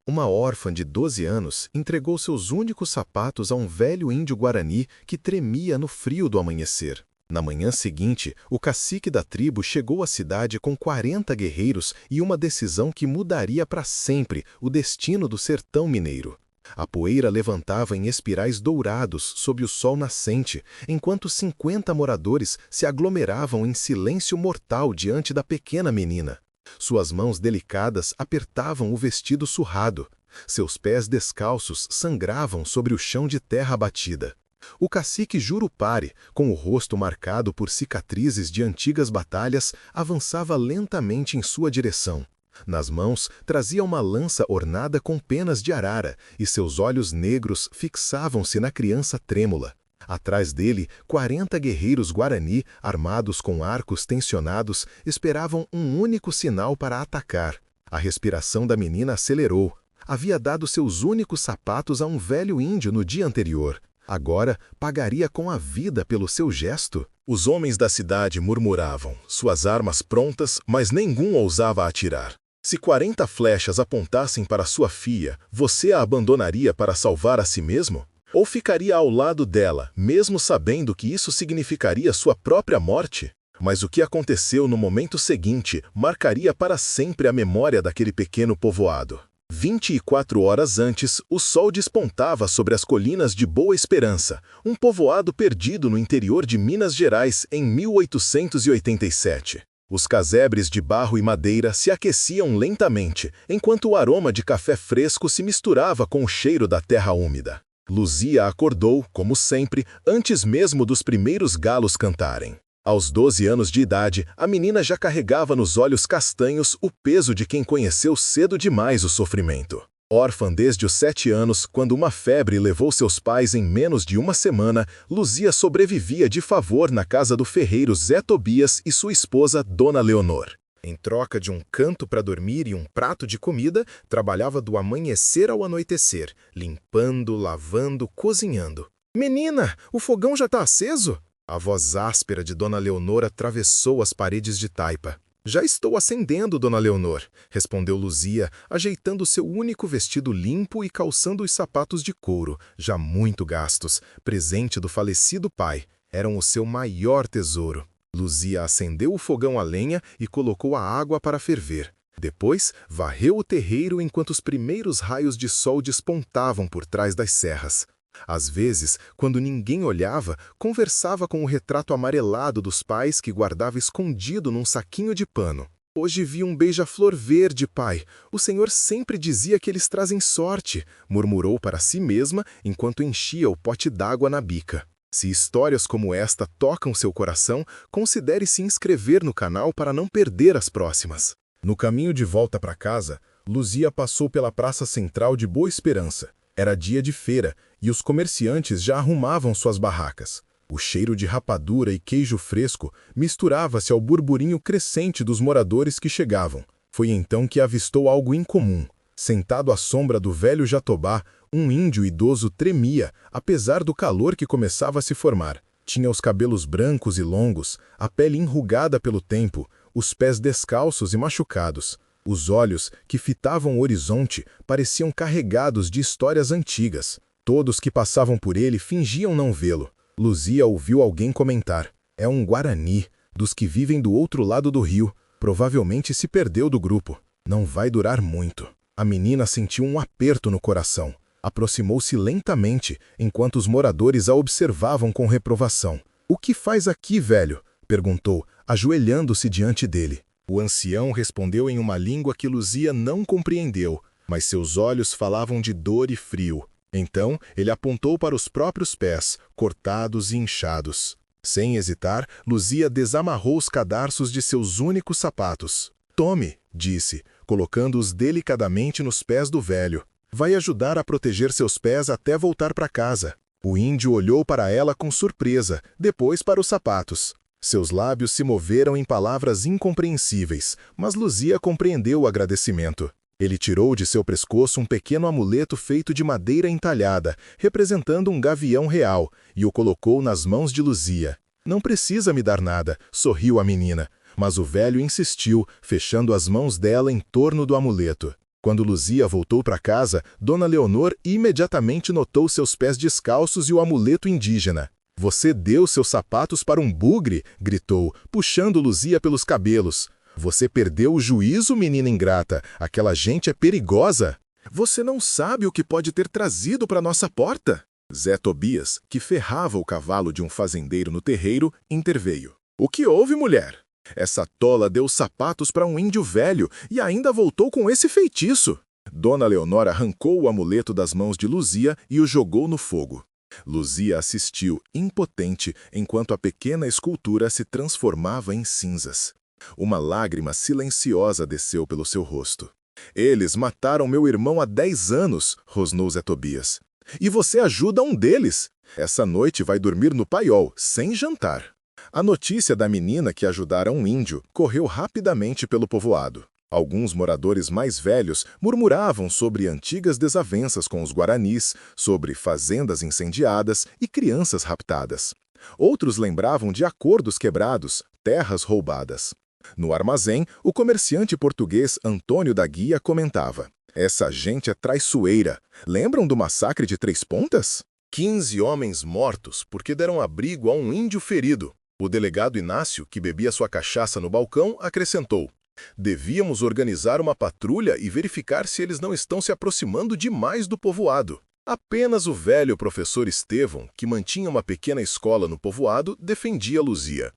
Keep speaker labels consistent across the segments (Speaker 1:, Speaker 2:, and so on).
Speaker 1: Uma órfã de 12 anos entregou seus únicos sapatos a um velho índio guarani que tremia no frio do amanhecer. Na manhã seguinte, o cacique da tribo chegou à cidade com 40 guerreiros e uma decisão que mudaria para sempre o destino do sertão mineiro. A poeira levantava em espirais dourados sob o sol nascente, enquanto 50 moradores se aglomeravam em silêncio mortal diante da pequena menina. Suas mãos delicadas apertavam o vestido surrado. Seus pés descalços sangravam sobre o chão de terra batida. O cacique Jurupari, com o rosto marcado por cicatrizes de antigas batalhas, avançava lentamente em sua direção. Nas mãos, trazia uma lança ornada com penas de arara, e seus olhos negros fixavam-se na criança trêmula. Atrás dele, 40 guerreiros guarani, armados com arcos tensionados, esperavam um único sinal para atacar. A respiração da menina acelerou. Havia dado seus únicos sapatos a um velho índio no dia anterior. Agora, pagaria com a vida pelo seu gesto? Os homens da cidade murmuravam, suas armas prontas, mas nenhum ousava atirar. Se 40 flechas apontassem para sua filha, você a abandonaria para salvar a si mesmo? Ou ficaria ao lado dela, mesmo sabendo que isso significaria sua própria morte? Mas o que aconteceu no momento seguinte marcaria para sempre a memória daquele pequeno povoado. 24 horas antes, o sol despontava sobre as colinas de Boa Esperança, um povoado perdido no interior de Minas Gerais em 1887. Os casebres de barro e madeira se aqueciam lentamente, enquanto o aroma de café fresco se misturava com o cheiro da terra úmida. Luzia acordou, como sempre, antes mesmo dos primeiros galos cantarem. Aos 12 anos de idade, a menina já carregava nos olhos castanhos o peso de quem conheceu cedo demais o sofrimento. Órfã desde os 7 anos, quando uma febre levou seus pais em menos de uma semana, Luzia sobrevivia de favor na casa do ferreiro Zé Tobias e sua esposa, Dona Leonor. Em troca de um canto para dormir e um prato de comida, trabalhava do amanhecer ao anoitecer, limpando, lavando, cozinhando. "Menina, o fogão já está aceso?" A voz áspera de Dona Leonor atravessou as paredes de taipa. "Já estou acendendo, Dona Leonor", respondeu Luzia, ajeitando seu único vestido limpo e calçando os sapatos de couro, já muito gastos, presente do falecido pai. Eram o seu maior tesouro. Luzia acendeu o fogão a lenha e colocou a água para ferver. Depois, varreu o terreiro enquanto os primeiros raios de sol despontavam por trás das serras. Às vezes, quando ninguém olhava, conversava com o retrato amarelado dos pais que guardava escondido num saquinho de pano. "Hoje vi um beija-flor verde, pai. O senhor sempre dizia que eles trazem sorte", murmurou para si mesma enquanto enchia o pote d'água na bica. Se histórias como esta tocam seu coração, considere se inscrever no canal para não perder as próximas. No caminho de volta para casa, Luzia passou pela praça central de Boa Esperança. Era dia de feira e os comerciantes já arrumavam suas barracas. O cheiro de rapadura e queijo fresco misturava-se ao burburinho crescente dos moradores que chegavam. Foi então que avistou algo incomum. Sentado à sombra do velho jatobá, um índio idoso tremia, apesar do calor que começava a se formar. Tinha os cabelos brancos e longos, a pele enrugada pelo tempo, os pés descalços e machucados. Os olhos, que fitavam o horizonte, pareciam carregados de histórias antigas. Todos que passavam por ele fingiam não vê-lo. Luzia ouviu alguém comentar: "É um guarani, dos que vivem do outro lado do rio. Provavelmente se perdeu do grupo. Não vai durar muito." A menina sentiu um aperto no coração. Aproximou-se lentamente, enquanto os moradores a observavam com reprovação. "O que faz aqui, velho?" perguntou, ajoelhando-se diante dele. O ancião respondeu em uma língua que Luzia não compreendeu, mas seus olhos falavam de dor e frio. Então, ele apontou para os próprios pés, cortados e inchados. Sem hesitar, Luzia desamarrou os cadarços de seus únicos sapatos. "Tome", disse, colocando-os delicadamente nos pés do velho. "Vai ajudar a proteger seus pés até voltar para casa." O índio olhou para ela com surpresa, depois para os sapatos. Seus lábios se moveram em palavras incompreensíveis, mas Luzia compreendeu o agradecimento. Ele tirou de seu pescoço um pequeno amuleto feito de madeira entalhada, representando um gavião real, e o colocou nas mãos de Luzia. "Não precisa me dar nada", sorriu a menina, mas o velho insistiu, fechando as mãos dela em torno do amuleto. Quando Luzia voltou para casa, Dona Leonor imediatamente notou seus pés descalços e o amuleto indígena. "Você deu seus sapatos para um bugre?" gritou, puxando Luzia pelos cabelos. "Você perdeu o juízo, menina ingrata. Aquela gente é perigosa." "Você não sabe o que pode ter trazido para nossa porta?" Zé Tobias, que ferrava o cavalo de um fazendeiro no terreiro, interveio. "O que houve, mulher? Essa tola deu sapatos para um índio velho e ainda voltou com esse feitiço." Dona Leonor arrancou o amuleto das mãos de Luzia e o jogou no fogo. Luzia assistiu, impotente, enquanto a pequena escultura se transformava em cinzas. Uma lágrima silenciosa desceu pelo seu rosto. "Eles mataram meu irmão há 10 anos", rosnou Zé Tobias. "E você ajuda um deles. Essa noite vai dormir no paiol, sem jantar." A notícia da menina que ajudara um índio correu rapidamente pelo povoado. Alguns moradores mais velhos murmuravam sobre antigas desavenças com os guaranis, sobre fazendas incendiadas e crianças raptadas. Outros lembravam de acordos quebrados, terras roubadas. No armazém, o comerciante português Antônio da Guia comentava: "Essa gente é traiçoeira. Lembram do massacre de Três Pontas? 15 homens mortos porque deram abrigo a um índio ferido." O delegado Inácio, que bebia sua cachaça no balcão, acrescentou: "Devíamos organizar uma patrulha e verificar se eles não estão se aproximando demais do povoado." Apenas o velho professor Estevão, que mantinha uma pequena escola no povoado, defendia Luzia.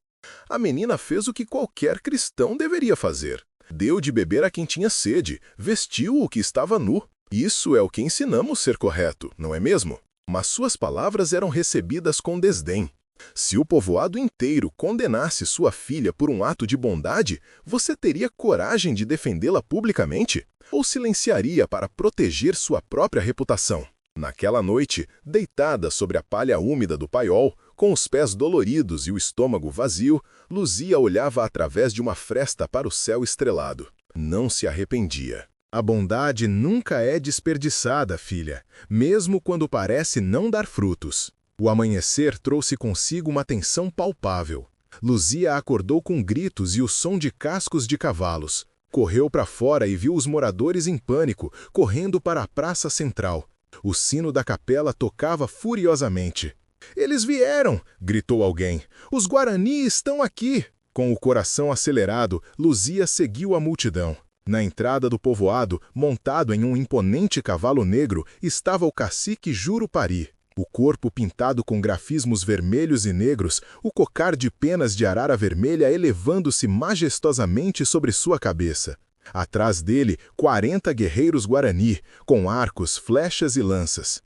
Speaker 1: A menina fez o que qualquer cristão deveria fazer. Deu de beber a quem tinha sede, vestiu o que estava nu. Isso é o que ensinamos ser correto, não é mesmo? Mas suas palavras eram recebidas com desdém. Se o povoado inteiro condenasse sua filha por um ato de bondade, você teria coragem de defendê-la publicamente? Ou silenciaria para proteger sua própria reputação? Naquela noite, deitada sobre a palha úmida do paiol, com os pés doloridos e o estômago vazio, Luzia olhava através de uma fresta para o céu estrelado. Não se arrependia. "A bondade nunca é desperdiçada, filha, mesmo quando parece não dar frutos." O amanhecer trouxe consigo uma tensão palpável. Luzia acordou com gritos e o som de cascos de cavalos. Correu para fora e viu os moradores em pânico, correndo para a praça central. O sino da capela tocava furiosamente. "Eles vieram!" gritou alguém. "Os Guarani estão aqui!" Com o coração acelerado, Luzia seguiu a multidão. Na entrada do povoado, montado em um imponente cavalo negro, estava o cacique Jurupari. O corpo pintado com grafismos vermelhos e negros, o cocar de penas de arara vermelha elevando-se majestosamente sobre sua cabeça. Atrás dele, 40 guerreiros guarani, com arcos, flechas e lanças.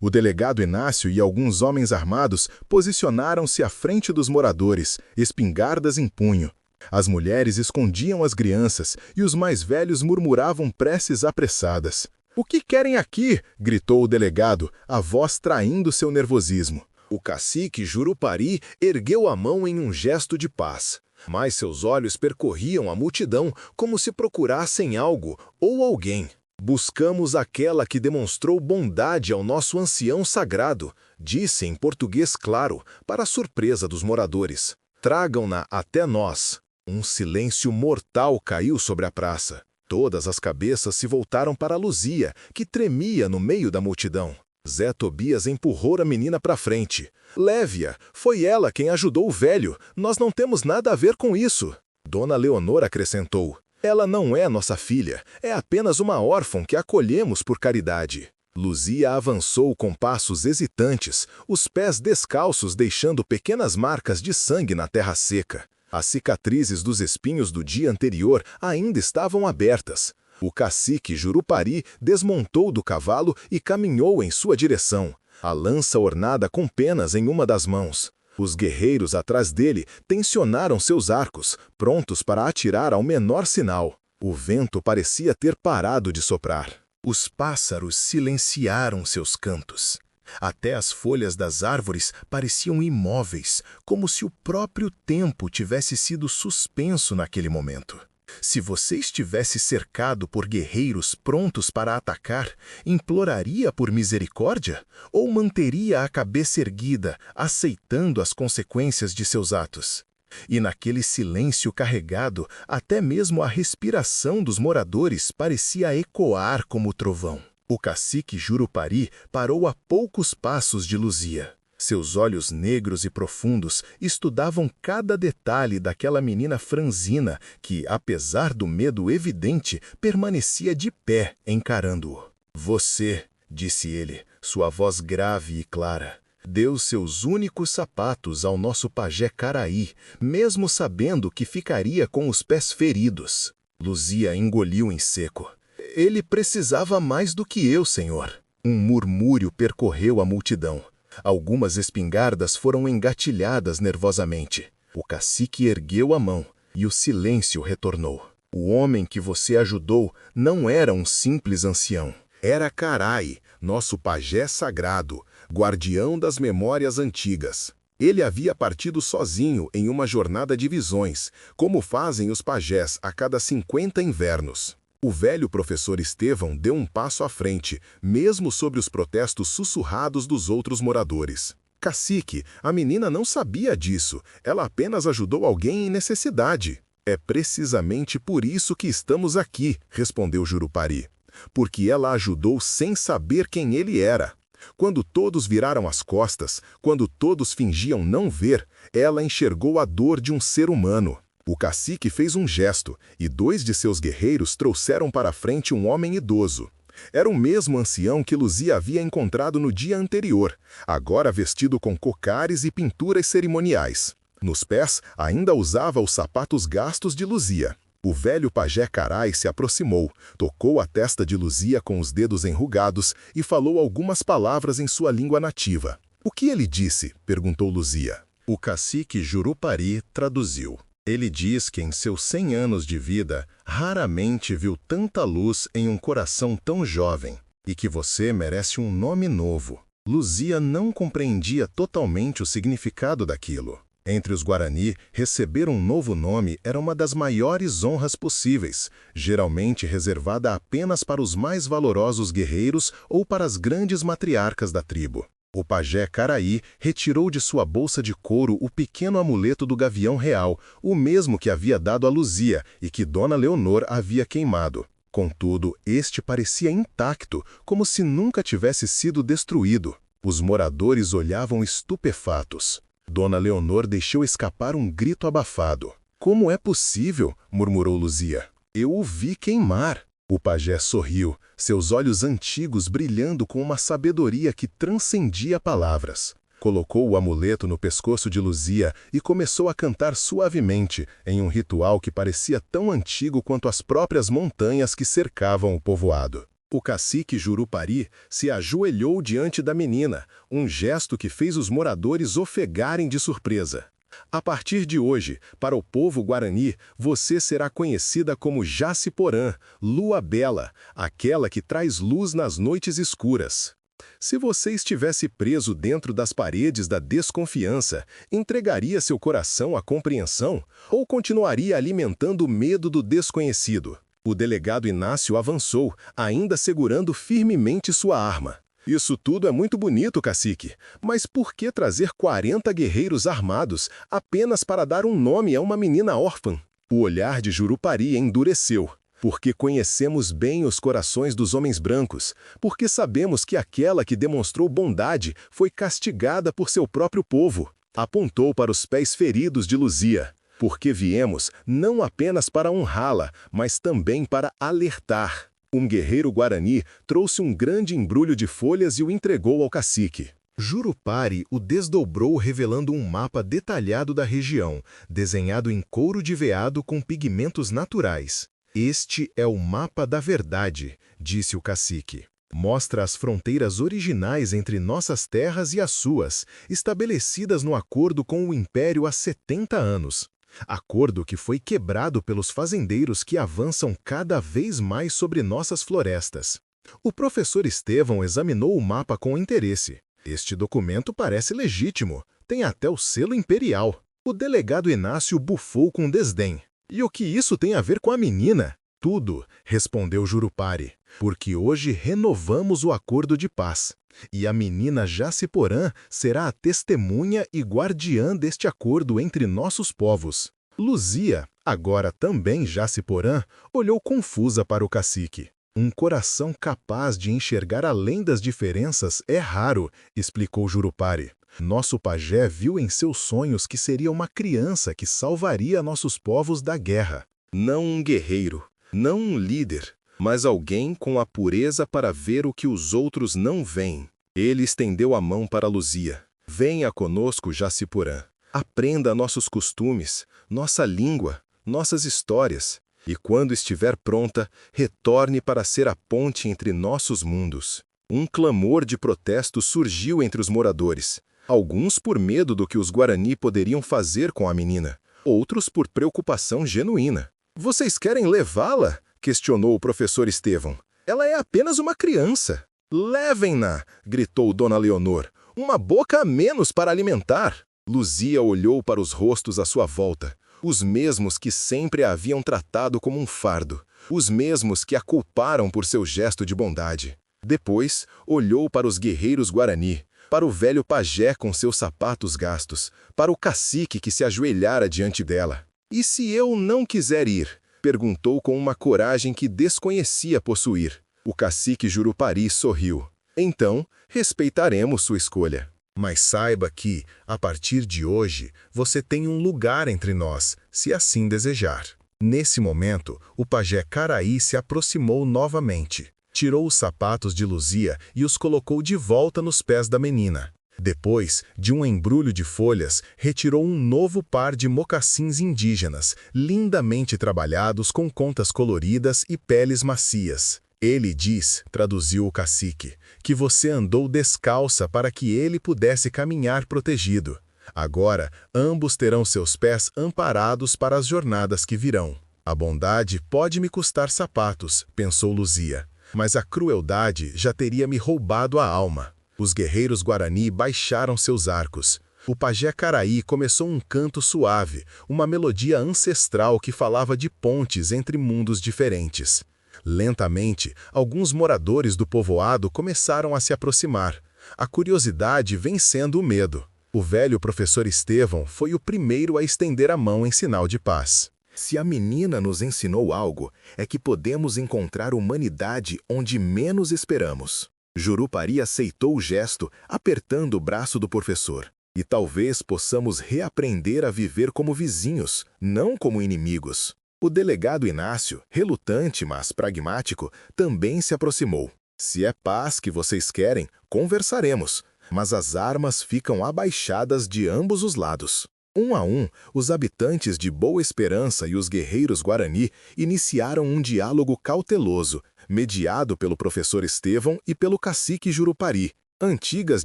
Speaker 1: O delegado Inácio e alguns homens armados posicionaram-se à frente dos moradores, espingardas em punho. As mulheres escondiam as crianças e os mais velhos murmuravam preces apressadas. "O que querem aqui?" gritou o delegado, a voz traindo seu nervosismo. O cacique Jurupari ergueu a mão em um gesto de paz, mas seus olhos percorriam a multidão como se procurassem algo ou alguém. "Buscamos aquela que demonstrou bondade ao nosso ancião sagrado", disse em português claro, para a surpresa dos moradores. "Tragam-na até nós." Um silêncio mortal caiu sobre a praça. Todas as cabeças se voltaram para Luzia, que tremia no meio da multidão. Zé Tobias empurrou a menina para frente. "Leve-a, foi ela quem ajudou o velho, nós não temos nada a ver com isso." Dona Leonor acrescentou: "Ela não é nossa filha, é apenas uma órfã que acolhemos por caridade." Luzia avançou com passos hesitantes, os pés descalços deixando pequenas marcas de sangue na terra seca. As cicatrizes dos espinhos do dia anterior ainda estavam abertas. O cacique Jurupari desmontou do cavalo e caminhou em sua direção, a lança ornada com penas em uma das mãos. Os guerreiros atrás dele tensionaram seus arcos, prontos para atirar ao menor sinal. O vento parecia ter parado de soprar. Os pássaros silenciaram seus cantos. Até as folhas das árvores pareciam imóveis, como se o próprio tempo tivesse sido suspenso naquele momento. Se você estivesse cercado por guerreiros prontos para atacar, imploraria por misericórdia ou manteria a cabeça erguida, aceitando as consequências de seus atos? E naquele silêncio carregado, até mesmo a respiração dos moradores parecia ecoar como trovão. O cacique Jurupari parou a poucos passos de Luzia. Seus olhos negros e profundos estudavam cada detalhe daquela menina franzina que, apesar do medo evidente, permanecia de pé encarando-o. Você, disse ele, sua voz grave e clara, deu seus únicos sapatos ao nosso pajé Caraí, mesmo sabendo que ficaria com os pés feridos. Luzia engoliu em seco. Ele precisava mais do que eu, senhor. Um murmúrio percorreu a multidão. Algumas espingardas foram engatilhadas nervosamente. O cacique ergueu a mão e o silêncio retornou. O homem que você ajudou não era um simples ancião. Era Carai, nosso pajé sagrado, guardião das memórias antigas. Ele havia partido sozinho em uma jornada de visões, como fazem os pajés a cada 50 invernos. O velho professor Estevão deu um passo à frente, mesmo sobre os protestos sussurrados dos outros moradores. Cacique, a menina não sabia disso, ela apenas ajudou alguém em necessidade. É precisamente por isso que estamos aqui, respondeu Jurupari. Porque ela ajudou sem saber quem ele era. Quando todos viraram as costas, quando todos fingiam não ver, ela enxergou a dor de um ser humano. O cacique fez um gesto, e 2 de seus guerreiros trouxeram para a frente um homem idoso. Era o mesmo ancião que Luzia havia encontrado no dia anterior, agora vestido com cocares e pinturas cerimoniais. Nos pés, ainda usava os sapatos gastos de Luzia. O velho pajé Carai se aproximou, tocou a testa de Luzia com os dedos enrugados e falou algumas palavras em sua língua nativa. O que ele disse? Perguntou Luzia. O cacique Jurupari traduziu. Ele diz que em seus 100 anos de vida, raramente viu tanta luz em um coração tão jovem, e que você merece um nome novo. Luzia não compreendia totalmente o significado daquilo. Entre os Guarani, receber um novo nome era uma das maiores honras possíveis, geralmente reservada apenas para os mais valorosos guerreiros ou para as grandes matriarcas da tribo. O pajé Caraí retirou de sua bolsa de couro o pequeno amuleto do gavião real, o mesmo que havia dado a Luzia e que Dona Leonor havia queimado. Contudo, este parecia intacto, como se nunca tivesse sido destruído. Os moradores olhavam estupefatos. Dona Leonor deixou escapar um grito abafado. Como é possível? Murmurou Luzia. Eu o vi queimar. O pajé sorriu, seus olhos antigos brilhando com uma sabedoria que transcendia palavras. Colocou o amuleto no pescoço de Luzia e começou a cantar suavemente, em um ritual que parecia tão antigo quanto as próprias montanhas que cercavam o povoado. O cacique Jurupari se ajoelhou diante da menina, um gesto que fez os moradores ofegarem de surpresa. A partir de hoje, para o povo Guarani, você será conhecida como Jaciporã, Lua Bela, aquela que traz luz nas noites escuras. Se você estivesse preso dentro das paredes da desconfiança, entregaria seu coração à compreensão ou continuaria alimentando o medo do desconhecido? O delegado Inácio avançou, ainda segurando firmemente sua arma. Isso tudo é muito bonito, cacique, mas por que trazer 40 guerreiros armados apenas para dar um nome a uma menina órfã? O olhar de Jurupari endureceu. Porque conhecemos bem os corações dos homens brancos, porque sabemos que aquela que demonstrou bondade foi castigada por seu próprio povo. Apontou para os pés feridos de Luzia. Porque viemos não apenas para honrá-la, mas também para alertar. Um guerreiro guarani trouxe um grande embrulho de folhas e o entregou ao cacique. Jurupari o desdobrou revelando um mapa detalhado da região, desenhado em couro de veado com pigmentos naturais. Este é o mapa da verdade, disse o cacique. Mostra as fronteiras originais entre nossas terras e as suas, estabelecidas no acordo com o Império há 70 anos. Acordo que foi quebrado pelos fazendeiros que avançam cada vez mais sobre nossas florestas. O professor Estevão examinou o mapa com interesse. Este documento parece legítimo, tem até o selo imperial. O delegado Inácio bufou com desdém. E o que isso tem a ver com a menina? Tudo, respondeu Jurupari, porque hoje renovamos o acordo de paz. E a menina Jaciporã será a testemunha e guardiã deste acordo entre nossos povos. Luzia, agora também Jaciporã, olhou confusa para o cacique. Um coração capaz de enxergar além das diferenças é raro, explicou Jurupari. Nosso pajé viu em seus sonhos que seria uma criança que salvaria nossos povos da guerra. Não um guerreiro, não um líder, mas alguém com a pureza para ver o que os outros não veem. Ele estendeu a mão para Luzia. Venha conosco, Jaciporã. Aprenda nossos costumes, nossa língua, nossas histórias. E quando estiver pronta, retorne para ser a ponte entre nossos mundos. Um clamor de protesto surgiu entre os moradores. Alguns por medo do que os Guarani poderiam fazer com a menina, outros por preocupação genuína. Vocês querem levá-la? Questionou o professor Estevão. Ela é apenas uma criança. Levem-na! Gritou Dona Leonor. Uma boca a menos para alimentar. Luzia olhou para os rostos à sua volta. Os mesmos que sempre a haviam tratado como um fardo. Os mesmos que a culparam por seu gesto de bondade. Depois, olhou para os guerreiros Guarani, para o velho pajé com seus sapatos gastos, para o cacique que se ajoelhara diante dela. E se eu não quiser ir? Perguntou com uma coragem que desconhecia possuir. O cacique Jurupari sorriu. Então, respeitaremos sua escolha. Mas saiba que, a partir de hoje, você tem um lugar entre nós, se assim desejar. Nesse momento, o pajé Caraí se aproximou novamente. Tirou os sapatos de Luzia e os colocou de volta nos pés da menina. Depois, de um embrulho de folhas, retirou um novo par de mocassins indígenas, lindamente trabalhados com contas coloridas e peles macias. Ele diz, traduziu o cacique, que você andou descalça para que ele pudesse caminhar protegido. Agora, ambos terão seus pés amparados para as jornadas que virão. A bondade pode me custar sapatos, pensou Luzia. Mas a crueldade já teria me roubado a alma. Os guerreiros Guarani baixaram seus arcos. O pajé Caraí começou um canto suave, uma melodia ancestral que falava de pontes entre mundos diferentes. Lentamente, alguns moradores do povoado começaram a se aproximar, a curiosidade vencendo o medo. O velho professor Estevão foi o primeiro a estender a mão em sinal de paz. Se a menina nos ensinou algo, é que podemos encontrar humanidade onde menos esperamos. Jurupari aceitou o gesto, apertando o braço do professor. E talvez possamos reaprender a viver como vizinhos, não como inimigos. O delegado Inácio, relutante mas pragmático, também se aproximou. Se é paz que vocês querem, conversaremos, mas as armas ficam abaixadas de ambos os lados. Um a um, os habitantes de Boa Esperança e os guerreiros Guarani iniciaram um diálogo cauteloso, mediado pelo professor Estevão e pelo cacique Jurupari. Antigas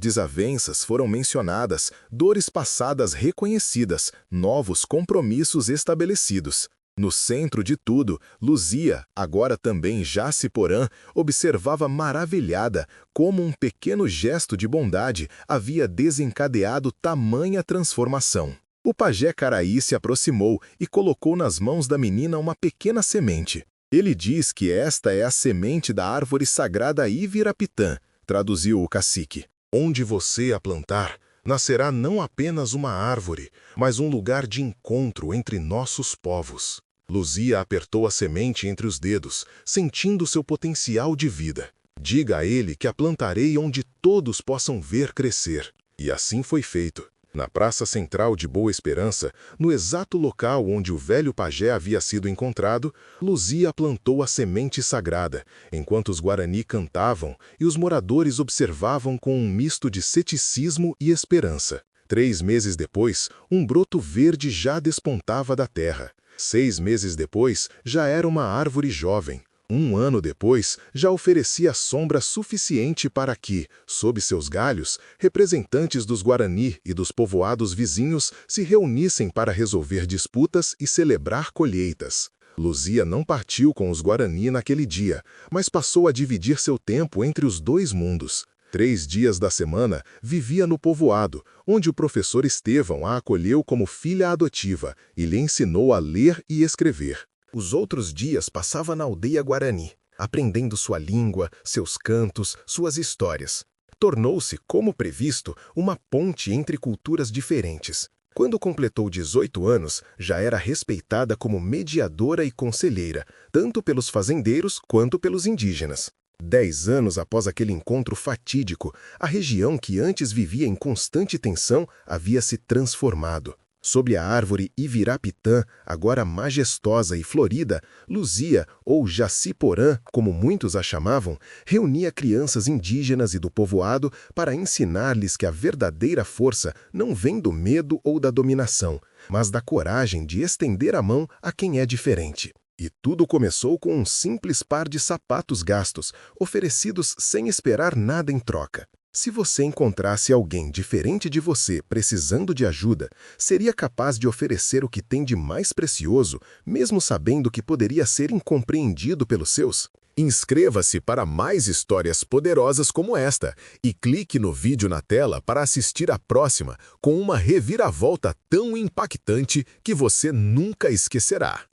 Speaker 1: desavenças foram mencionadas, dores passadas reconhecidas, novos compromissos estabelecidos. No centro de tudo, Luzia, agora também Jaciporã, observava maravilhada como um pequeno gesto de bondade havia desencadeado tamanha transformação. O pajé Caraí se aproximou e colocou nas mãos da menina uma pequena semente. Ele diz que esta é a semente da árvore sagrada Ivirapitã, traduziu o cacique. Onde você a plantar, nascerá não apenas uma árvore, mas um lugar de encontro entre nossos povos. Luzia apertou a semente entre os dedos, sentindo seu potencial de vida. Diga a ele que a plantarei onde todos possam ver crescer. E assim foi feito. Na praça central de Boa Esperança, no exato local onde o velho pajé havia sido encontrado, Luzia plantou a semente sagrada, enquanto os Guarani cantavam e os moradores observavam com um misto de ceticismo e esperança. 3 meses depois, um broto verde já despontava da terra. 6 meses depois, já era uma árvore jovem. 1 ano depois, já oferecia sombra suficiente para que, sob seus galhos, representantes dos Guarani e dos povoados vizinhos se reunissem para resolver disputas e celebrar colheitas. Luzia não partiu com os Guarani naquele dia, mas passou a dividir seu tempo entre os 2 mundos. 3 dias da semana vivia no povoado, onde o professor Estevão a acolheu como filha adotiva e lhe ensinou a ler e escrever. Os outros dias passava na aldeia Guarani, aprendendo sua língua, seus cantos, suas histórias. Tornou-se, como previsto, uma ponte entre culturas diferentes. Quando completou 18 anos, já era respeitada como mediadora e conselheira, tanto pelos fazendeiros quanto pelos indígenas. 10 anos após aquele encontro fatídico, a região que antes vivia em constante tensão havia se transformado. Sob a árvore Ivirapitã, agora majestosa e florida, Luzia, ou Jaciporã, como muitos a chamavam, reunia crianças indígenas e do povoado para ensinar-lhes que a verdadeira força não vem do medo ou da dominação, mas da coragem de estender a mão a quem é diferente. E tudo começou com um simples par de sapatos gastos, oferecidos sem esperar nada em troca. Se você encontrasse alguém diferente de você precisando de ajuda, seria capaz de oferecer o que tem de mais precioso, mesmo sabendo que poderia ser incompreendido pelos seus? Inscreva-se para mais histórias poderosas como esta e clique no vídeo na tela para assistir a próxima com uma reviravolta tão impactante que você nunca esquecerá.